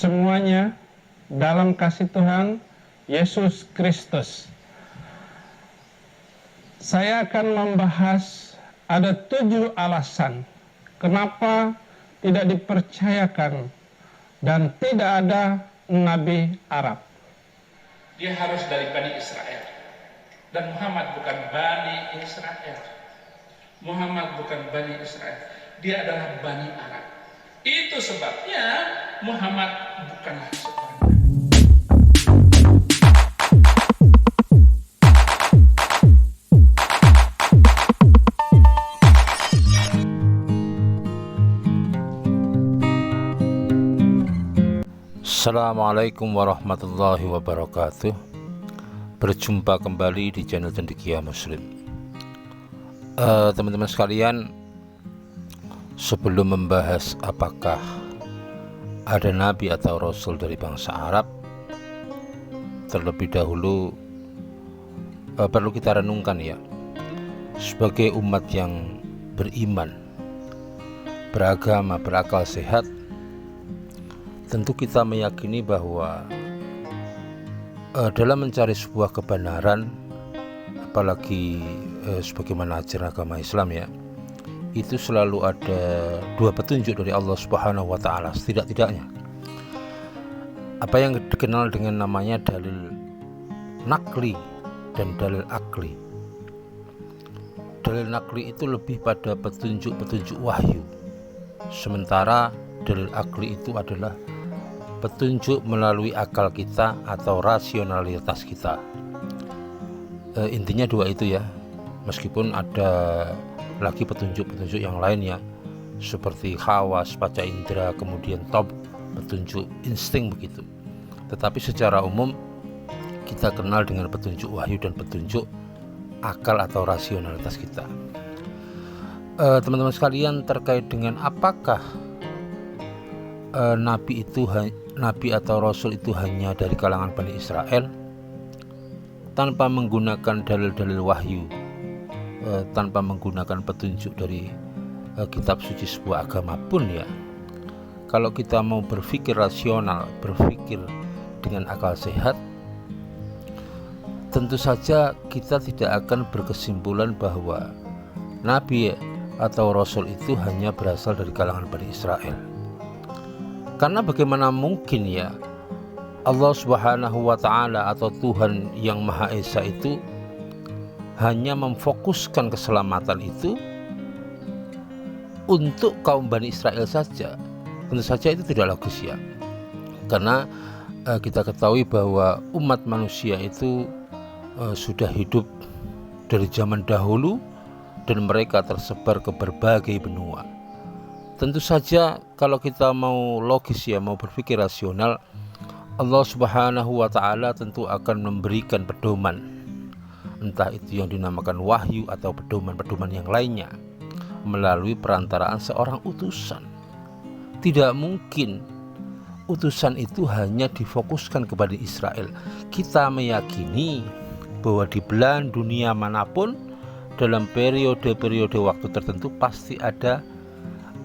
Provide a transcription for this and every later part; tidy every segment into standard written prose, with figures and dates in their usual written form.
semuanya dalam kasih Tuhan Yesus Kristus. Saya akan membahas ada 7 alasan kenapa tidak dipercayakan dan tidak ada Nabi Arab. Dia harus dari Bani Israel. Dan Muhammad bukan Bani Israel. Muhammad bukan Bani Israel. Dia adalah Bani Arab. Itu sebabnya Muhammad bukanlah seorang Nabi. Assalamualaikum warahmatullahi wabarakatuh. Berjumpa kembali di channel Cendekia Muslim. Teman-teman sekalian, sebelum membahas apakah ada nabi atau rasul dari bangsa Arab, terlebih dahulu perlu kita renungkan ya, sebagai umat yang beriman, beragama, berakal sehat, tentu kita meyakini bahwa dalam mencari sebuah kebenaran, apalagi sebagaimana ajaran agama Islam ya, itu selalu ada 2 petunjuk dari Allah Subhanahu wa Ta'ala setidak-tidaknya. Apa yang dikenal dengan namanya dalil nakli dan dalil akli. Dalil nakli itu lebih pada petunjuk-petunjuk wahyu, sementara dalil akli itu adalah petunjuk melalui akal kita atau rasionalitas kita. Intinya 2 itu ya, meskipun ada lagi petunjuk-petunjuk yang lainnya seperti khawas, panca indera, kemudian top, petunjuk insting begitu. Tetapi secara umum kita kenal dengan petunjuk wahyu dan petunjuk akal atau rasionalitas kita. Teman-teman sekalian, terkait dengan apakah nabi atau rasul itu hanya dari kalangan Bani Israel tanpa menggunakan dalil-dalil wahyu, tanpa menggunakan petunjuk dari kitab suci sebuah agama pun ya, kalau kita mau berpikir rasional, berpikir dengan akal sehat, tentu saja kita tidak akan berkesimpulan bahwa nabi atau rasul itu hanya berasal dari kalangan Bani Israel. Karena bagaimana mungkin ya Allah Subhanahu wa Ta'ala atau Tuhan yang Maha Esa itu hanya memfokuskan keselamatan itu untuk kaum Bani Israel saja. Tentu saja itu tidak logis ya. Karena kita ketahui bahwa umat manusia itu sudah hidup dari zaman dahulu dan mereka tersebar ke berbagai benua. Tentu saja kalau kita mau logis ya, mau berpikir rasional, Allah Subhanahu wa Ta'ala tentu akan memberikan pedoman, entah itu yang dinamakan wahyu atau pedoman-pedoman yang lainnya, melalui perantaraan seorang utusan. Tidak mungkin utusan itu hanya difokuskan kepada Israel. Kita meyakini bahwa di belahan dunia manapun dalam periode-periode waktu tertentu pasti ada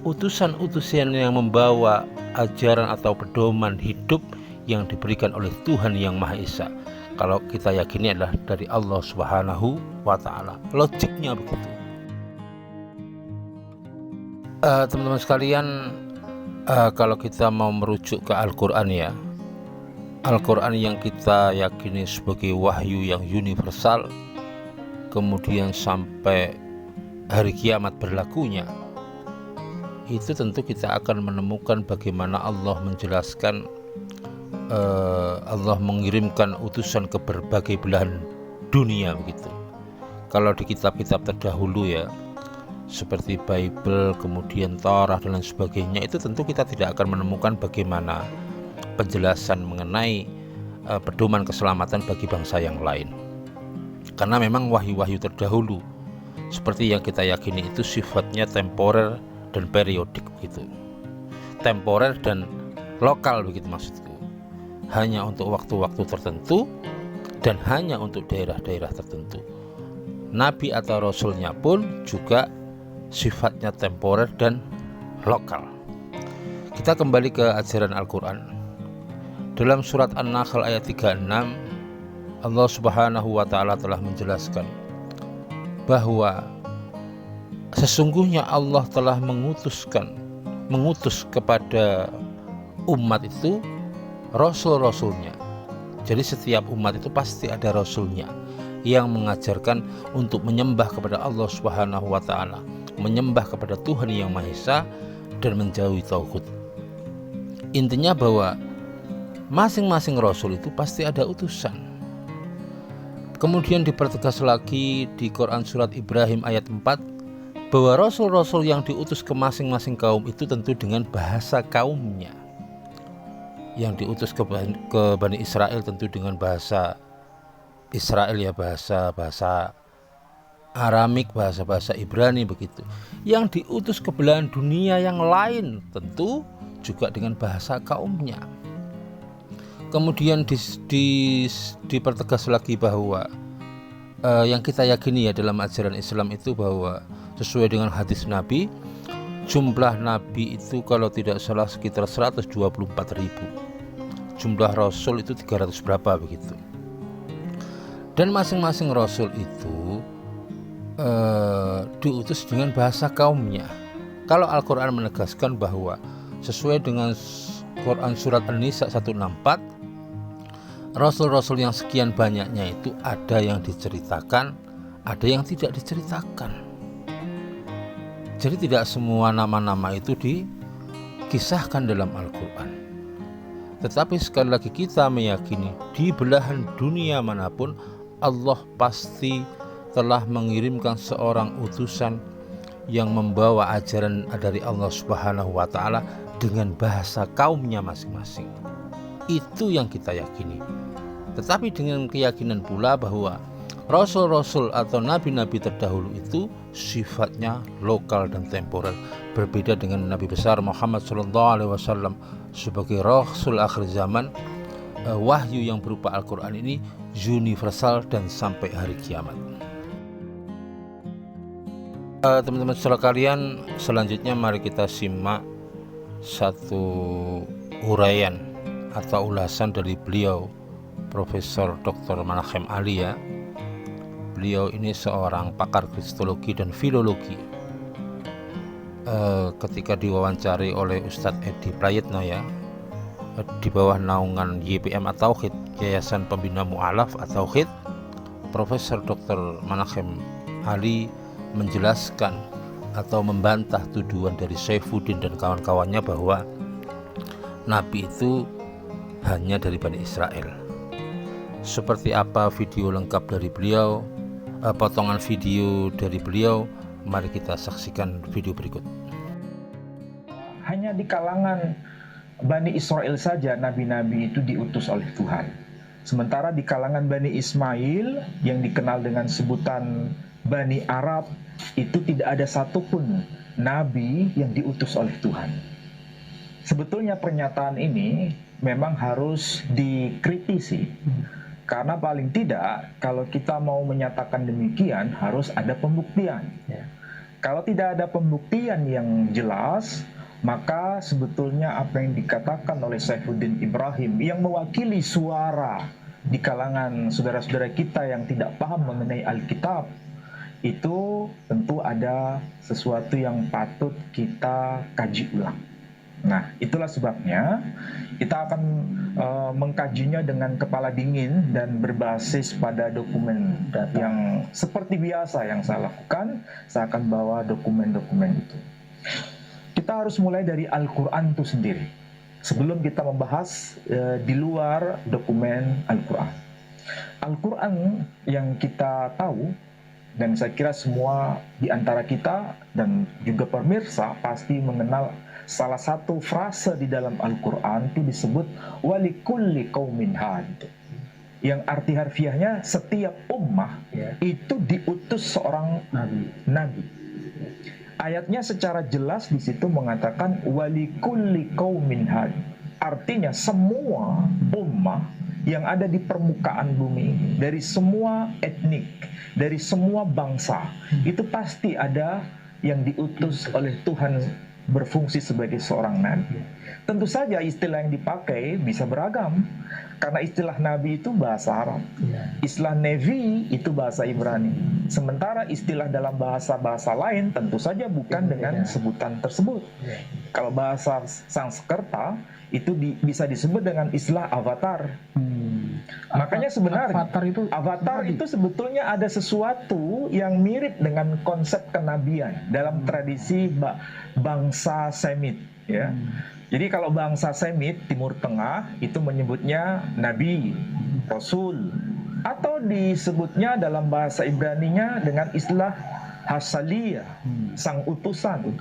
utusan-utusan yang membawa ajaran atau pedoman hidup yang diberikan oleh Tuhan yang Maha Esa. Kalau kita yakini adalah dari Allah Subhanahu wa Ta'ala, logiknya begitu. Teman-teman sekalian, kalau kita mau merujuk ke Al-Quran ya, Al-Quran yang kita yakini sebagai wahyu yang universal, kemudian sampai hari kiamat berlakunya, itu tentu kita akan menemukan bagaimana Allah menjelaskan, Allah mengirimkan utusan ke berbagai belahan dunia begitu. Kalau di kitab-kitab terdahulu ya, seperti Bible, kemudian Torah dan lain sebagainya, itu tentu kita tidak akan menemukan bagaimana penjelasan mengenai pedoman keselamatan bagi bangsa yang lain. Karena memang wahyu-wahyu terdahulu seperti yang kita yakini itu sifatnya temporer dan periodik begitu. Temporer dan lokal begitu maksudku. Hanya untuk waktu-waktu tertentu dan hanya untuk daerah-daerah tertentu. Nabi atau rasulnya pun juga sifatnya temporer dan lokal. Kita kembali ke ajaran Al-Quran. Dalam surat An-Nahl ayat 36, Allah Subhanahu wa taala telah menjelaskan bahwa sesungguhnya Allah telah mengutus kepada umat itu rasul-rasulnya. Jadi setiap umat itu pasti ada rasulnya yang mengajarkan untuk menyembah kepada Allah Subhanahu wa taala, menyembah kepada Tuhan Yang Maha Esa dan menjauhi tauhid. Intinya bahwa masing-masing rasul itu pasti ada utusan. Kemudian dipertegas lagi di Quran surat Ibrahim ayat 4 bahwa rasul-rasul yang diutus ke masing-masing kaum itu tentu dengan bahasa kaumnya. Yang diutus ke Bani Israel tentu dengan bahasa Israel, ya, bahasa Aramik, bahasa Ibrani begitu. Yang diutus ke belahan dunia yang lain tentu juga dengan bahasa kaumnya. Kemudian dipertegas lagi bahwa yang kita yakini ya dalam ajaran Islam itu bahwa sesuai dengan hadis Nabi, jumlah Nabi itu kalau tidak salah sekitar 124.000. Jumlah Rasul itu 300 berapa begitu. Dan masing-masing Rasul itu diutus dengan bahasa kaumnya. Kalau Al-Quran menegaskan bahwa sesuai dengan Quran surat An-Nisa 164, Rasul-Rasul yang sekian banyaknya itu ada yang diceritakan, ada yang tidak diceritakan. Jadi tidak semua nama-nama itu dikisahkan dalam Al-Quran. Tetapi sekali lagi kita meyakini di belahan dunia manapun Allah pasti telah mengirimkan seorang utusan yang membawa ajaran dari Allah Subhanahu wa taala dengan bahasa kaumnya masing-masing. Itu yang kita yakini. Tetapi dengan keyakinan pula bahwa rasul-rasul atau nabi-nabi terdahulu itu sifatnya lokal dan temporer, berbeda dengan Nabi besar Muhammad SAW sebagai rasul akhir zaman. Wahyu yang berupa Al-Quran ini universal dan sampai hari kiamat. Teman-teman saudara kalian, selanjutnya mari kita simak satu uraian atau ulasan dari beliau Profesor Dr. Manachem Ali, ya. Beliau ini seorang pakar kristologi dan filologi. Ketika diwawancari oleh Ustadz Edi Prayitno, ya, di bawah naungan YPM At-Tauhid, Yayasan Pembina Mu'alaf At-Tauhid, Profesor Dr. Manachem Ali menjelaskan atau membantah tuduhan dari Saifuddin dan kawan-kawannya bahwa Nabi itu hanya dari Bani Israel. Seperti apa video lengkap dari beliau, potongan video dari beliau, mari kita saksikan video berikut. Hanya di kalangan Bani Israel saja nabi-nabi itu diutus oleh Tuhan. Sementara di kalangan Bani Ismail yang dikenal dengan sebutan Bani Arab itu tidak ada satupun nabi yang diutus oleh Tuhan. Sebetulnya pernyataan ini memang harus dikritisi. Karena paling tidak kalau kita mau menyatakan demikian harus ada pembuktian. Kalau tidak ada pembuktian yang jelas, maka sebetulnya apa yang dikatakan oleh Saifuddin Ibrahim yang mewakili suara di kalangan saudara-saudara kita yang tidak paham mengenai Alkitab, itu tentu ada sesuatu yang patut kita kaji ulang. Nah, itulah sebabnya kita akan mengkajinya dengan kepala dingin dan berbasis pada dokumen yang seperti biasa yang saya lakukan. Saya akan bawa dokumen-dokumen itu. Kita harus mulai dari Al-Quran itu sendiri sebelum kita membahas di luar dokumen Al-Quran. Al-Quran yang kita tahu, dan saya kira semua di antara kita dan juga pemirsa pasti mengenal salah satu frase di dalam Al-Quran itu disebut walikulli qaumin had, yang arti harfiahnya setiap ummah itu diutus seorang nabi. Ayatnya secara jelas di situ mengatakan walikulli qaumin had, artinya semua ummah yang ada di permukaan bumi ini, dari semua etnik, dari semua bangsa, itu pasti ada yang diutus oleh Tuhan berfungsi sebagai seorang nabi. Tentu saja istilah yang dipakai bisa beragam, karena istilah nabi itu bahasa Arab, istilah nevi itu bahasa Ibrani. Sementara istilah dalam bahasa-bahasa lain tentu saja bukan dengan sebutan tersebut. Kalau bahasa Sanskerta itu bisa disebut dengan istilah avatar. Makanya sebenarnya avatar itu sebetulnya ada sesuatu yang mirip dengan konsep kenabian dalam tradisi bangsa Semit, ya. Jadi kalau bangsa Semit Timur Tengah itu menyebutnya nabi, rasul, atau disebutnya dalam bahasa Ibraninya dengan istilah Hasaliyah, sang utusan,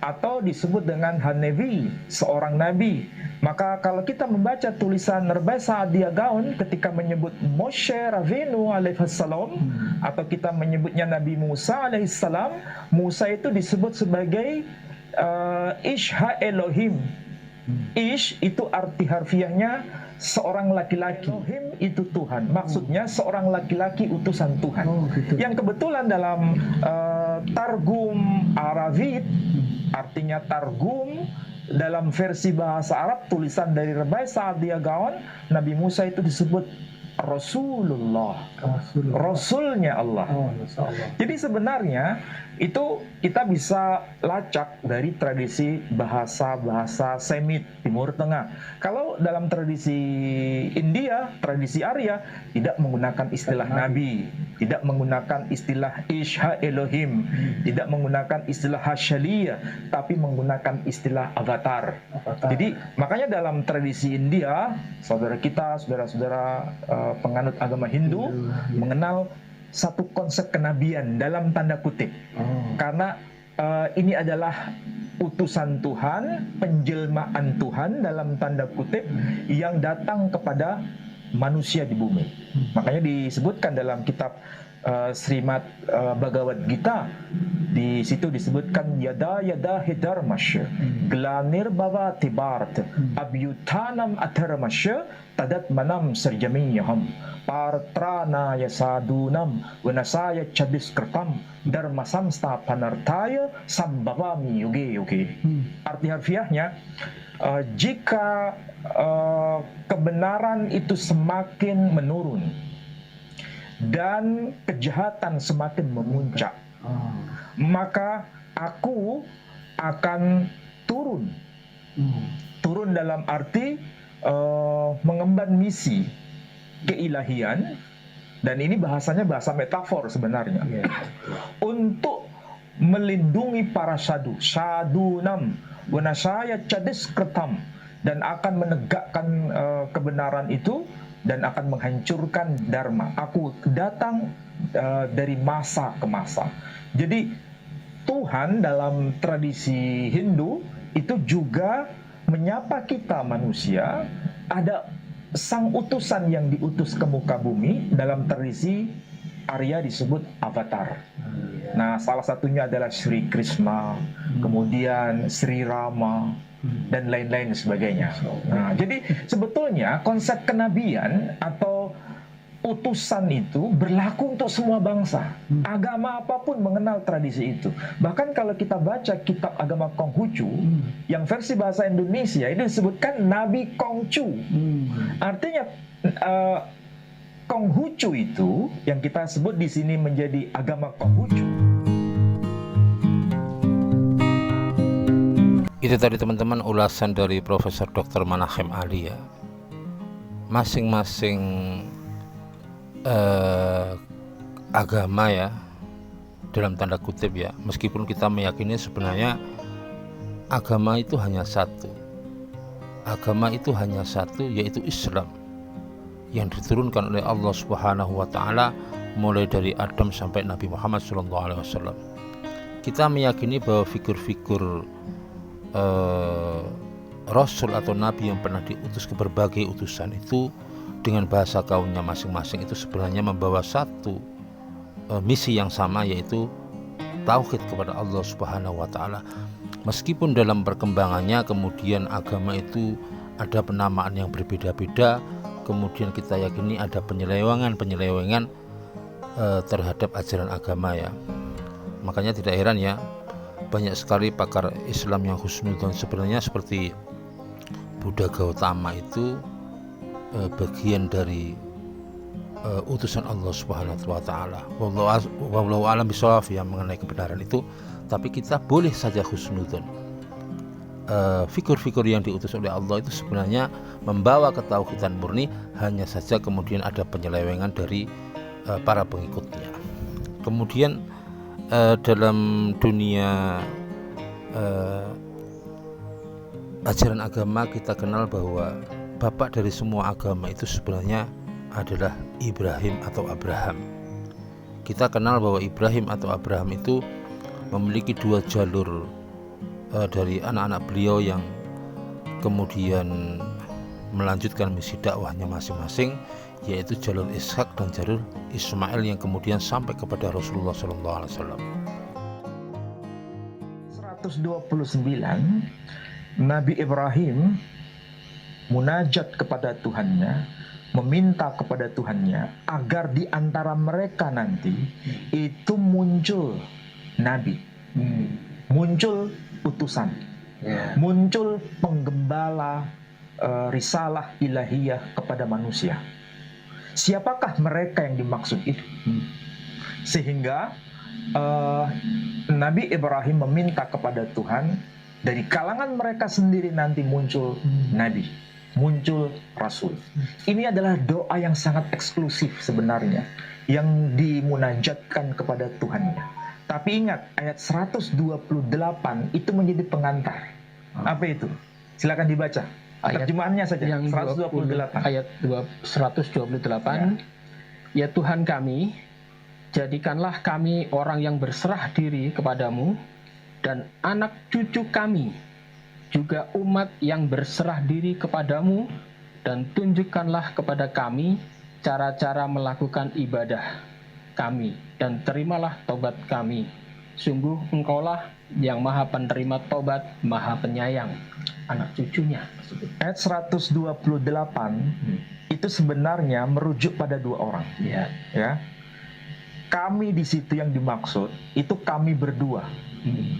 atau disebut dengan Hanevi, seorang nabi. Maka kalau kita membaca tulisan Rabbi Saadia Gaon ketika menyebut Moshe Rabbeinu alaihissalam, atau kita menyebutnya Nabi Musa alaihissalam, Musa itu disebut sebagai Ish Ha-Elohim. Ish itu arti harfiahnya seorang laki-laki. Elohim itu Tuhan. Maksudnya seorang laki-laki utusan Tuhan. Yang kebetulan dalam Targum Aravit, artinya Targum dalam versi bahasa Arab tulisan dari Rabbi Saadia Gaon, Nabi Musa itu disebut Rasulullah, Rasulnya Allah. Jadi sebenarnya itu kita bisa lacak dari tradisi bahasa-bahasa Semit Timur Tengah. Kalau dalam tradisi India, tradisi Arya, tidak menggunakan istilah nabi, tidak menggunakan istilah Isha Elohim, tidak menggunakan istilah Hashaliyah, tapi menggunakan istilah avatar. Jadi makanya dalam tradisi India, saudara kita, saudara-saudara penganut agama Hindu mengenal satu konsep kenabian dalam tanda kutip, karena ini adalah utusan Tuhan, penjelmaan Tuhan dalam tanda kutip yang datang kepada manusia di bumi. Makanya disebutkan dalam kitab Srimad Bhagavad Gita, di situ disebutkan yada hidarmasya glanir bhava tibart abhyutanam atharmasya tadat manam sarjamiyaham partrana yasadunam vanasaya chadiskratam dharmasam stapanartaya sambhavami yuge. Arti harfiahnya, jika kebenaran itu semakin menurun dan kejahatan semakin memuncak, maka aku akan turun dalam arti mengemban misi keilahian, dan ini bahasanya bahasa metafor sebenarnya, untuk melindungi para sadunam wanasaya chadiskretam, dan akan menegakkan kebenaran itu dan akan menghancurkan dharma. Aku datang dari masa ke masa. Jadi Tuhan dalam tradisi Hindu itu juga menyapa kita manusia, ada sang utusan yang diutus ke muka bumi. Dalam tradisi Arya disebut avatar. Nah, salah satunya adalah Sri Krishna, kemudian Sri Rama, dan lain-lain sebagainya. Nah, jadi sebetulnya konsep kenabian atau utusan itu berlaku untuk semua bangsa. Agama apapun mengenal tradisi itu. Bahkan kalau kita baca kitab agama Konghucu yang versi bahasa Indonesia, itu disebutkan Nabi Kongcu. Artinya Konghucu itu yang kita sebut di sini menjadi agama Konghucu. Itu tadi teman-teman ulasan dari Profesor Dr. Manachem Ali ya. Masing-masing agama ya, dalam tanda kutip ya, meskipun kita meyakini sebenarnya agama itu hanya satu. Agama itu hanya satu, yaitu Islam, yang diturunkan oleh Allah Subhanahu wa taala mulai dari Adam sampai Nabi Muhammad SAW. Kita meyakini bahwa figur-figur Rasul atau Nabi yang pernah diutus ke berbagai utusan itu dengan bahasa kaumnya masing-masing itu sebenarnya membawa satu misi yang sama, yaitu tauhid kepada Allah Subhanahu wa taala. Meskipun dalam perkembangannya kemudian agama itu ada penamaan yang berbeda-beda, kemudian kita yakini ada penyelewengan terhadap ajaran agama ya. Makanya tidak heran ya, banyak sekali pakar Islam yang husnudzon. Sebenarnya seperti Buddha Gautama itu bagian dari utusan Allah Subhanahu wa taala. Wallahu a'lam bishawab yang mengenai kebenaran itu, tapi kita boleh saja husnudzon. Figur-figur yang diutus oleh Allah itu sebenarnya membawa ketauhidan murni, hanya saja kemudian ada penyelewengan dari para pengikutnya. Kemudian dalam dunia ajaran agama kita kenal bahwa bapak dari semua agama itu sebenarnya adalah Ibrahim atau Abraham. Kita kenal bahwa Ibrahim atau Abraham itu memiliki dua jalur dari anak-anak beliau yang kemudian melanjutkan misi dakwahnya masing-masing, yaitu jalur Ishak dan jalur Ismail yang kemudian sampai kepada Rasulullah SAW. 129 Nabi Ibrahim munajat kepada Tuhannya, meminta kepada Tuhannya agar di antara mereka nanti itu muncul nabi, muncul utusan, muncul penggembala risalah ilahiyah kepada manusia. Siapakah mereka yang dimaksud itu? Sehingga Nabi Ibrahim meminta kepada Tuhan, dari kalangan mereka sendiri nanti muncul nabi, muncul rasul. Ini adalah doa yang sangat eksklusif sebenarnya, yang dimunajatkan kepada Tuhannya. Tapi ingat, ayat 128 itu menjadi pengantar. Apa itu? Silakan dibaca. Terjemahannya saja. Yang 128. Ayat 128. Ya Tuhan kami, jadikanlah kami orang yang berserah diri kepadamu, dan anak cucu kami juga umat yang berserah diri kepadamu, dan tunjukkanlah kepada kami cara-cara melakukan ibadah kami, dan terimalah tobat kami. Sungguh engkaulah yang maha penerima tobat, maha penyayang. Anak cucunya. Ayat 128 itu sebenarnya merujuk pada dua orang. Ya. Kami di situ yang dimaksud itu kami berdua.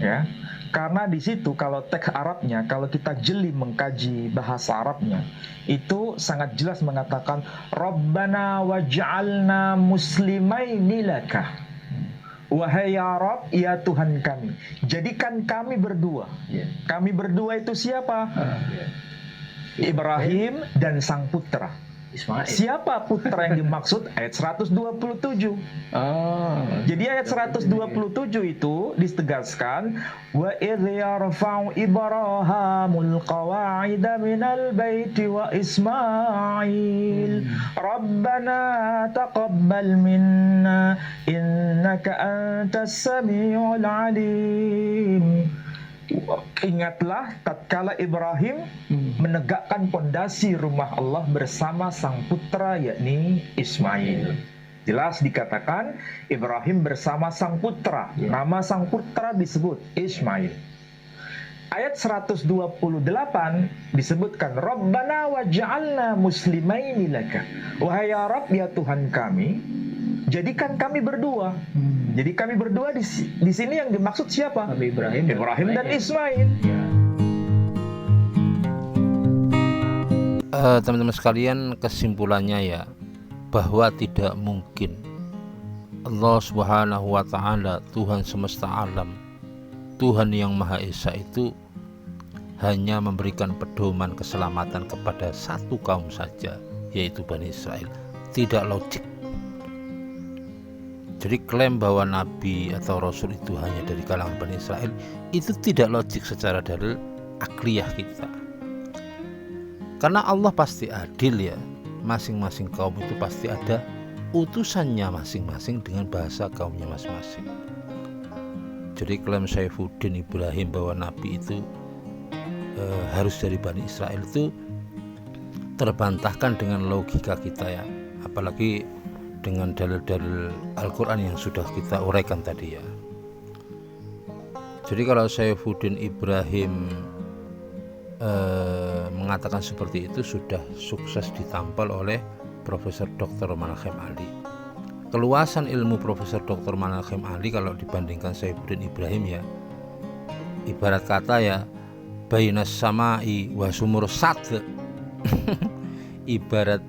Ya. Karena di situ kalau teks Arabnya, kalau kita jeli mengkaji bahasa Arabnya, itu sangat jelas mengatakan Rabbana waj'alna muslimaini laka. Wahai ya Rabb, ya Tuhan kami, jadikan kami berdua. Kami berdua itu siapa? Ibrahim dan sang putra Ismail. Siapa putra yang dimaksud? Ayat 127. Jadi ayat 127 itu ditegaskan, wa idh yarfa'u Ibrahimul qawa'ida minal baiti wa Ismail Rabbana taqabbal minna innaka antas samiul alim. Ingatlah tatkala Ibrahim menegakkan pondasi rumah Allah bersama sang putra yakni Ismail. Jelas dikatakan Ibrahim bersama sang putra. Nama sang putra disebut Ismail. Ayat 128 disebutkan Rabbana waj'alna muslimaini laka. Wahai ya Rabb, ya Tuhan kami, jadikan kami berdua. Jadi kami berdua di sini yang dimaksud siapa? Ibrahim dan Ismail. Teman-teman sekalian, kesimpulannya ya, bahwa tidak mungkin Allah Subhanahu wa taala, Tuhan semesta alam, Tuhan yang Maha Esa itu hanya memberikan pedoman keselamatan kepada satu kaum saja, yaitu Bani Israel. Tidak logik. Jadi klaim bahwa Nabi atau Rasul itu hanya dari kalangan Bani Israel itu tidak logik secara dalil akliyah kita. Karena Allah pasti adil ya, masing-masing kaum itu pasti ada utusannya masing-masing dengan bahasa kaumnya masing-masing. Jadi klaim Saifuddin Ibrahim bahwa Nabi itu harus dari Bani Israel itu terbantahkan dengan logika kita ya, apalagi dengan dalil-dalil Al-Quran yang sudah kita uraikan tadi ya. Jadi kalau Saifuddin Ibrahim mengatakan seperti itu sudah sukses ditampal oleh Profesor Dr. Malakhem Ali. Keluasan ilmu Profesor Dr. Malakhem Ali kalau dibandingkan Saifuddin Ibrahim ya ibarat kata ya bainas samai wa sumur sat. Ibarat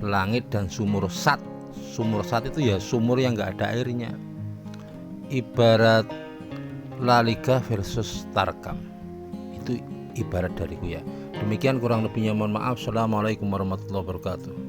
langit dan sumur sat. Sumur sat itu ya sumur yang nggak ada airnya. Ibarat La Liga versus Tarkam. Itu ibarat dariku ya. Demikian kurang lebihnya, mohon maaf. Assalamualaikum warahmatullahi wabarakatuh.